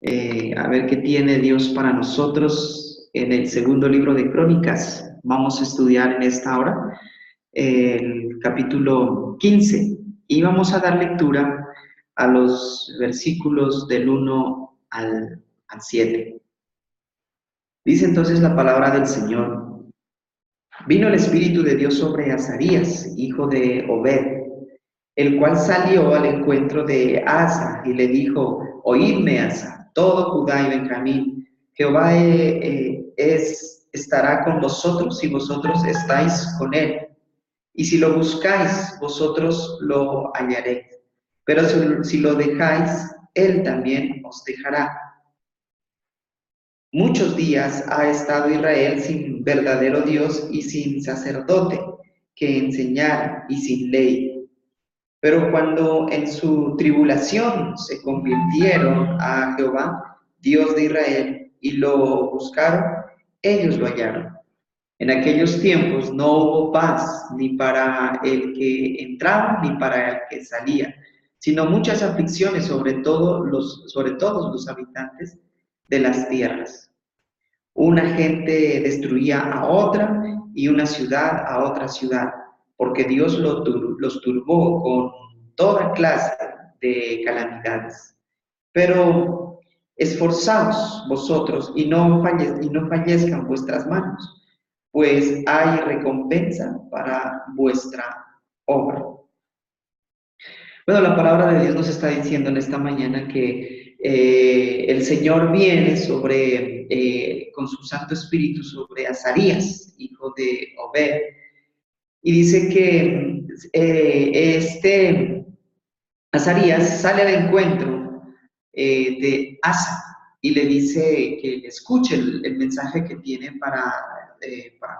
a ver qué tiene Dios para nosotros en el segundo libro de Crónicas. Vamos a estudiar en esta hora el capítulo 15 y vamos a dar lectura a los versículos del 1 al 7. Dice entonces la palabra del Señor: Vino el Espíritu de Dios sobre Azarías, hijo de Obed, el cual salió al encuentro de Asa y le dijo: Oídme, Asa, todo Judá y Benjamín, Jehová estará con vosotros y vosotros estáis con él. Y si lo buscáis, vosotros lo hallaréis. Pero si lo dejáis, él también os dejará. Muchos días ha estado Israel sin verdadero Dios y sin sacerdote que enseñara y sin ley. Pero cuando en su tribulación se convirtieron a Jehová, Dios de Israel, y lo buscaron, ellos lo hallaron. En aquellos tiempos no hubo paz ni para el que entraba ni para el que salía, sino muchas aflicciones sobre todos los habitantes de las tierras. Una gente destruía a otra y una ciudad a otra ciudad, porque Dios los turbó con toda clase de calamidades. Pero esforzaos vosotros y no fallezcan vuestras manos, pues hay recompensa para vuestra obra. Bueno, la palabra de Dios nos está diciendo en esta mañana que el Señor viene con su Santo Espíritu sobre Azarías, hijo de Obed, y dice que Azarías sale al encuentro de Asa y le dice que escuche el mensaje que tiene para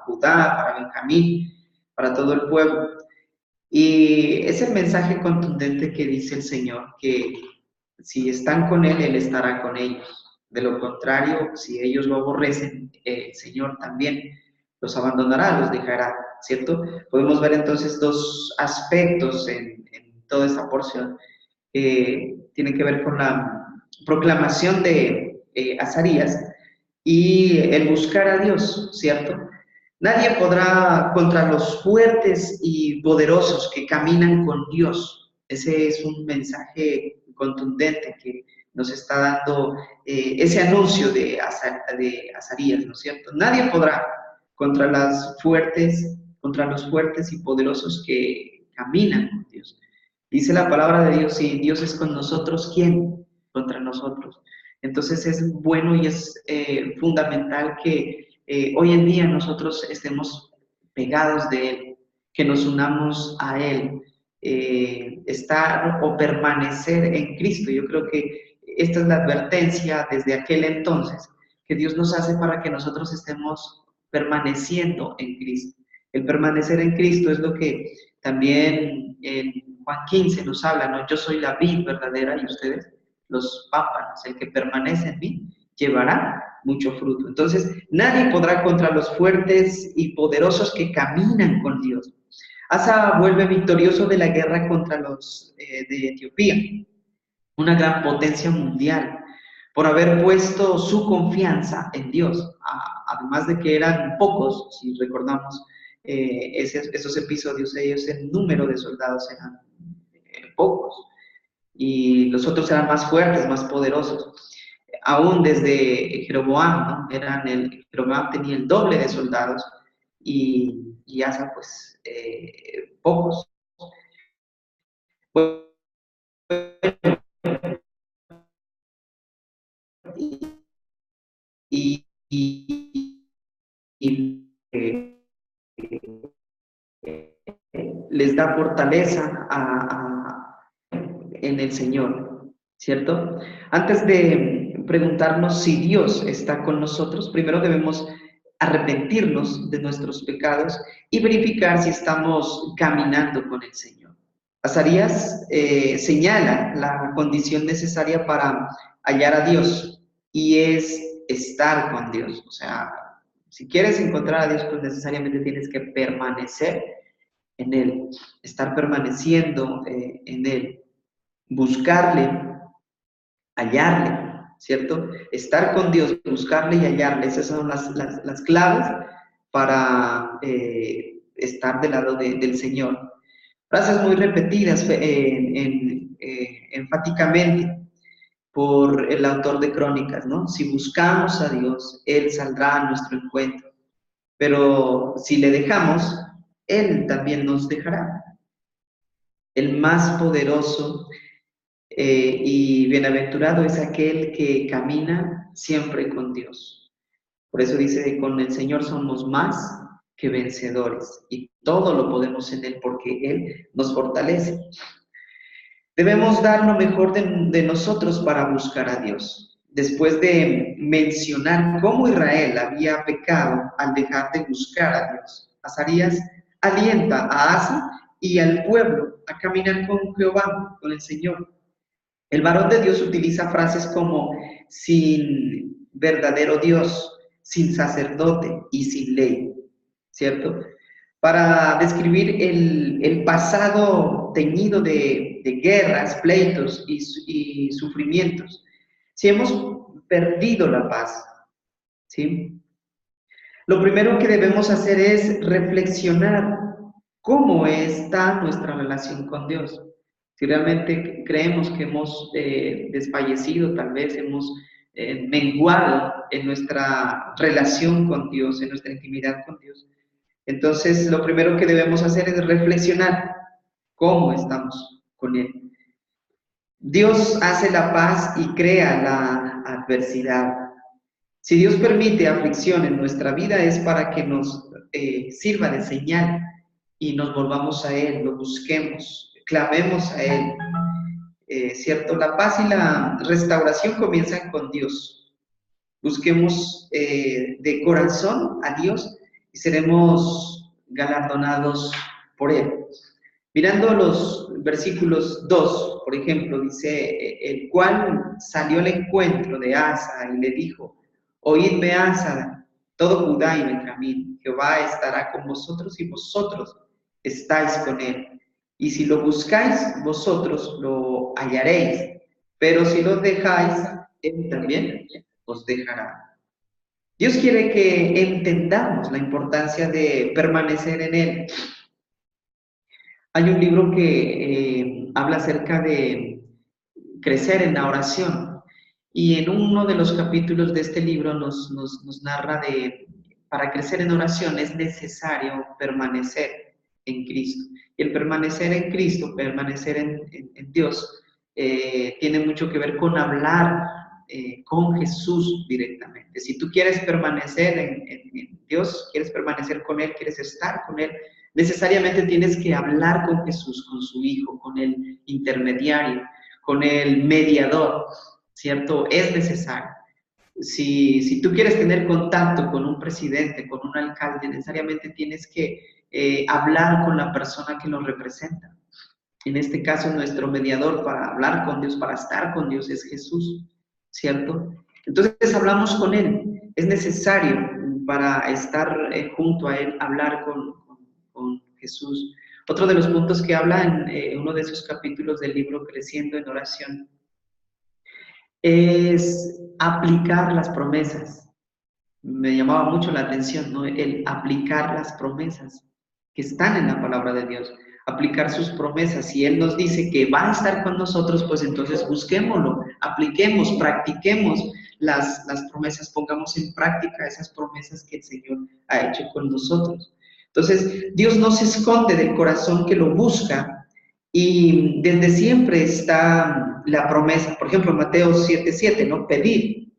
Judá, para Benjamín, para todo el pueblo. Y es el mensaje contundente que dice el Señor, que si están con Él, Él estará con ellos. De lo contrario, si ellos lo aborrecen, el Señor también los abandonará, los dejará, ¿cierto? Podemos ver entonces dos aspectos en toda esta porción que tienen que ver con la proclamación de Azarías y el buscar a Dios, ¿cierto? Nadie podrá contra los fuertes y poderosos que caminan con Dios. Ese es un mensaje contundente que nos está dando ese anuncio de Azarías, ¿no es cierto? Nadie podrá contra los fuertes y poderosos que caminan con Dios. Dice la palabra de Dios: si Dios es con nosotros, ¿quién contra nosotros? Entonces es bueno y es fundamental que hoy en día nosotros estemos pegados de Él, que nos unamos a Él, estar o permanecer en Cristo. Yo creo que esta es la advertencia desde aquel entonces que Dios nos hace para que nosotros estemos permaneciendo en Cristo. El permanecer en Cristo es lo que también en Juan 15 nos habla, ¿no? Yo soy la vid verdadera y ustedes los pámpanos. El que permanece en mí llevará mucho fruto. Entonces, nadie podrá contra los fuertes y poderosos que caminan con Dios. Asa vuelve victorioso de la guerra contra los de Etiopía, una gran potencia mundial, por haber puesto su confianza en Dios. Además de que eran pocos, si recordamos esos episodios, ellos en número de soldados eran pocos, y los otros eran más fuertes, más poderosos. Aún desde Jeroboam, ¿no? Jeroboam tenía el doble de soldados y Asa, pues, pocos. Y, y, y les da fortaleza en el Señor, ¿cierto? Antes de preguntarnos si Dios está con nosotros, primero debemos arrepentirnos de nuestros pecados y verificar si estamos caminando con el Señor. Azarías señala la condición necesaria para hallar a Dios y es estar con Dios. O sea, si quieres encontrar a Dios, pues necesariamente tienes que permanecer en Él, estar permaneciendo en Él, buscarle, hallarle. ¿cierto? Estar con Dios, buscarle y hallarle, esas son las claves para estar del lado del Señor. Frases muy repetidas enfáticamente por el autor de Crónicas, ¿no? Si buscamos a Dios, Él saldrá a nuestro encuentro, pero si le dejamos, Él también nos dejará. El más poderoso y bienaventurado es aquel que camina siempre con Dios. Por eso dice, con el Señor somos más que vencedores y todo lo podemos en Él porque Él nos fortalece. Debemos dar lo mejor de nosotros para buscar a Dios. Después de mencionar cómo Israel había pecado al dejar de buscar a Dios, Azarías alienta a Asa y al pueblo a caminar con Jehová, con el Señor. El varón de Dios utiliza frases como sin verdadero Dios, sin sacerdote y sin ley, ¿cierto? Para describir el pasado teñido de guerras, pleitos y sufrimientos. Si hemos perdido la paz, ¿sí? Lo primero que debemos hacer es reflexionar cómo está nuestra relación con Dios. Si realmente creemos que hemos desfallecido, tal vez hemos menguado en nuestra relación con Dios, en nuestra intimidad con Dios. Entonces, lo primero que debemos hacer es reflexionar cómo estamos con Él. Dios hace la paz y crea la adversidad. Si Dios permite aflicción en nuestra vida es para que nos sirva de señal y nos volvamos a Él, lo busquemos, clamemos a Él. ¿Cierto? La paz y la restauración comienzan con Dios. Busquemos de corazón a Dios y seremos galardonados por Él. Mirando los versículos 2, por ejemplo, dice, el cual salió al encuentro de Asa y le dijo, oídme Asa, todo Judá y Benjamín, Jehová estará con vosotros y vosotros estáis con él. Y si lo buscáis, vosotros lo hallaréis, pero si lo dejáis, él también os dejará. Dios quiere que entendamos la importancia de permanecer en Él. Hay un libro que habla acerca de crecer en la oración y en uno de los capítulos de este libro nos narra de para crecer en oración es necesario permanecer en Cristo. Y el permanecer en Cristo, permanecer en Dios, tiene mucho que ver con hablar con Jesús directamente. Si tú quieres permanecer en Dios, quieres permanecer con Él, quieres estar con Él, necesariamente tienes que hablar con Jesús, con su Hijo, con el intermediario, con el mediador, ¿cierto? Es necesario. Si tú quieres tener contacto con un presidente, con un alcalde, necesariamente tienes que hablar con la persona que lo representa. En este caso, nuestro mediador para hablar con Dios, para estar con Dios, es Jesús, ¿cierto? Entonces hablamos con Él. Es necesario para estar junto a Él, hablar con Jesús. Otro de los puntos que habla en uno de esos capítulos del libro Creciendo en Oración es aplicar las promesas. Me llamaba mucho la atención, ¿no? El aplicar las promesas que están en la palabra de Dios, aplicar sus promesas. Si Él nos dice que va a estar con nosotros, pues entonces busquémoslo, apliquemos, practiquemos las promesas, pongamos en práctica esas promesas que el Señor ha hecho con nosotros. Entonces, Dios no se esconde del corazón que lo busca y desde siempre está la promesa. Por ejemplo, Mateo 7:7, ¿no? Pedid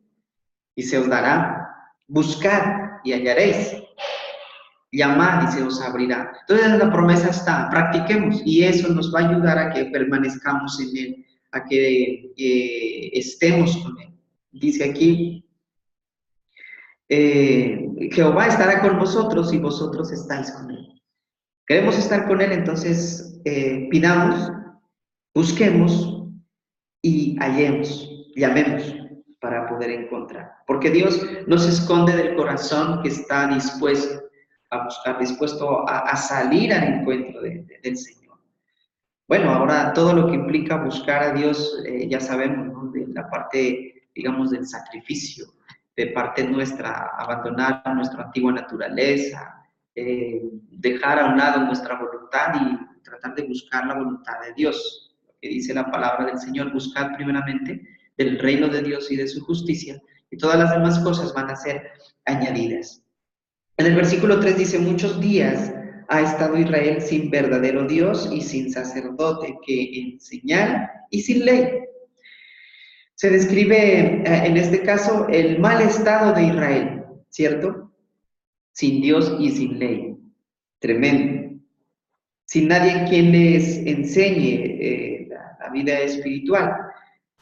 y se os dará, buscad y hallaréis, llamad y se os abrirá. Entonces la promesa está, practiquemos y eso nos va a ayudar a que permanezcamos en Él, a que estemos con Él. Dice aquí, Jehová estará con vosotros y vosotros estáis con Él. Queremos estar con Él, entonces pidamos, busquemos y hallemos, llamemos para poder encontrar. Porque Dios no se esconde del corazón que está dispuesto a buscar, dispuesto a salir al encuentro del Señor. Bueno, ahora todo lo que implica buscar a Dios, ya sabemos, ¿no? De la parte digamos, del sacrificio de parte nuestra, abandonar nuestra antigua naturaleza, dejar a un lado nuestra voluntad y tratar de buscar la voluntad de Dios. Lo que dice la palabra del Señor, buscar primeramente del reino de Dios y de su justicia, y todas las demás cosas van a ser añadidas. En el versículo 3 dice, muchos días ha estado Israel sin verdadero Dios y sin sacerdote que enseñara y sin ley. Se describe en este caso el mal estado de Israel, ¿cierto? Sin Dios y sin ley. Tremendo. Sin nadie quien les enseñe la vida espiritual.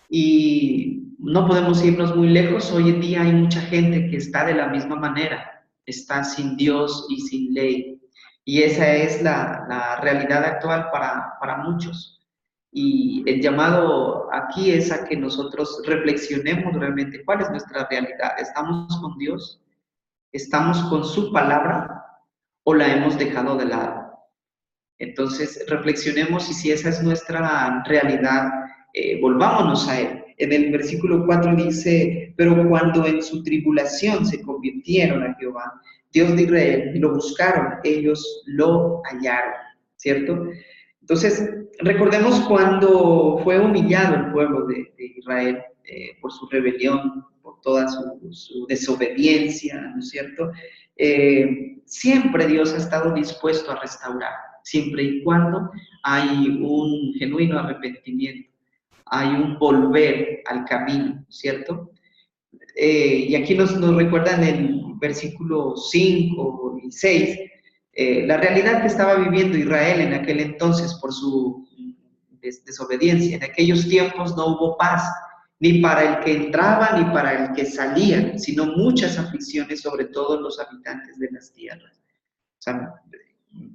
Y no podemos irnos muy lejos. Hoy en día hay mucha gente que está de la misma manera. Está sin Dios y sin ley. Y esa es la realidad actual para muchos. Y el llamado aquí es a que nosotros reflexionemos realmente cuál es nuestra realidad. ¿Estamos con Dios? ¿Estamos con su palabra? ¿O la hemos dejado de lado? Entonces, reflexionemos y si esa es nuestra realidad, volvámonos a Él. En el versículo 4 dice, pero cuando en su tribulación se convirtieron a Jehová, Dios de Israel, y lo buscaron, ellos lo hallaron, ¿cierto? Entonces, recordemos cuando fue humillado el pueblo de Israel por su rebelión, por toda su desobediencia, ¿no es cierto? Siempre Dios ha estado dispuesto a restaurar, siempre y cuando hay un genuino arrepentimiento, hay un volver al camino, ¿cierto? Y aquí nos recuerdan en el versículo 5 y 6, la realidad que estaba viviendo Israel en aquel entonces por su desobediencia. En aquellos tiempos no hubo paz, ni para el que entraba ni para el que salía, sino muchas aflicciones sobre todos los habitantes de las tierras. O sea,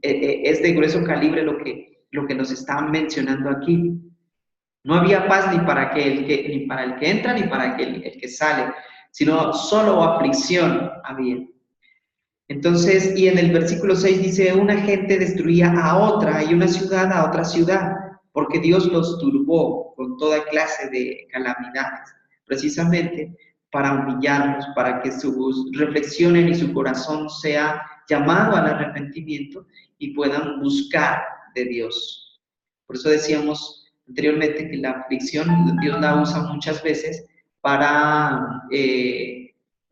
es de grueso calibre lo que nos están mencionando aquí. No había paz ni para el que entra ni para el que sale, sino solo aflicción había. Entonces, y en el versículo 6 dice, una gente destruía a otra y una ciudad a otra ciudad, porque Dios los turbó con toda clase de calamidades, precisamente para humillarlos, para que reflexionen y su corazón sea llamado al arrepentimiento y puedan buscar de Dios. Por eso decíamos anteriormente que la aflicción Dios la usa muchas veces para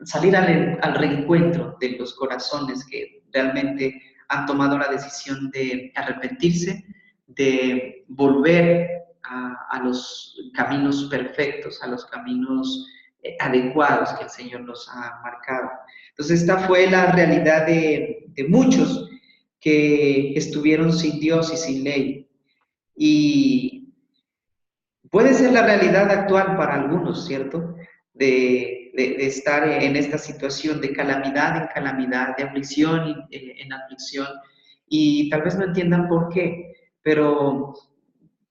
salir al reencuentro de los corazones que realmente han tomado la decisión de arrepentirse, de volver a los caminos perfectos, a los caminos adecuados que el Señor nos ha marcado. Entonces esta fue la realidad de muchos que estuvieron sin Dios y sin ley. Y puede ser la realidad actual para algunos, ¿cierto? De estar en esta situación de calamidad en calamidad, de aflicción en aflicción, y tal vez no entiendan por qué, pero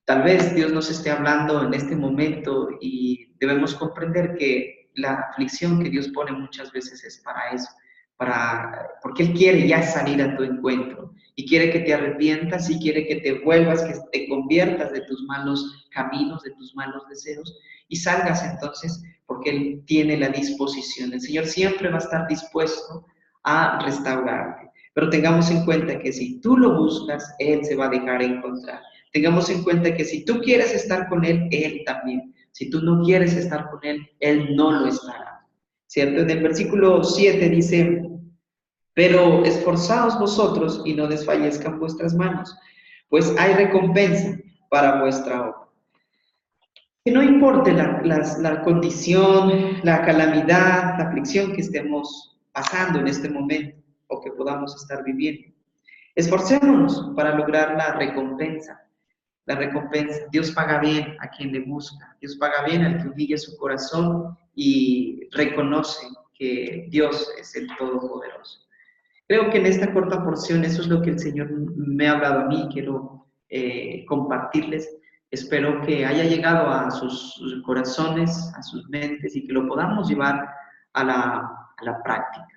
tal vez Dios nos esté hablando en este momento y debemos comprender que la aflicción que Dios pone muchas veces es para eso, porque Él quiere ya salir a tu encuentro y quiere que te arrepientas y quiere que te vuelvas, que te conviertas de tus malos caminos, de tus malos deseos y salgas entonces porque Él tiene la disposición. El Señor siempre va a estar dispuesto a restaurarte, pero tengamos en cuenta que si tú lo buscas, Él se va a dejar encontrar. Tengamos en cuenta que si tú quieres estar con Él, Él también. Si tú no quieres estar con Él, Él no lo estará. ¿Cierto? En el versículo 7 dice, pero esforzaos vosotros y no desfallezcan vuestras manos, pues hay recompensa para vuestra obra. Que no importe la condición, la calamidad, la aflicción que estemos pasando en este momento o que podamos estar viviendo. Esforcémonos para lograr la recompensa. La recompensa, Dios paga bien a quien le busca, Dios paga bien al que humilla su corazón y reconoce que Dios es el Todopoderoso. Creo que en esta corta porción eso es lo que el Señor me ha hablado a mí, quiero compartirles. Espero que haya llegado a sus corazones, a sus mentes y que lo podamos llevar a la práctica.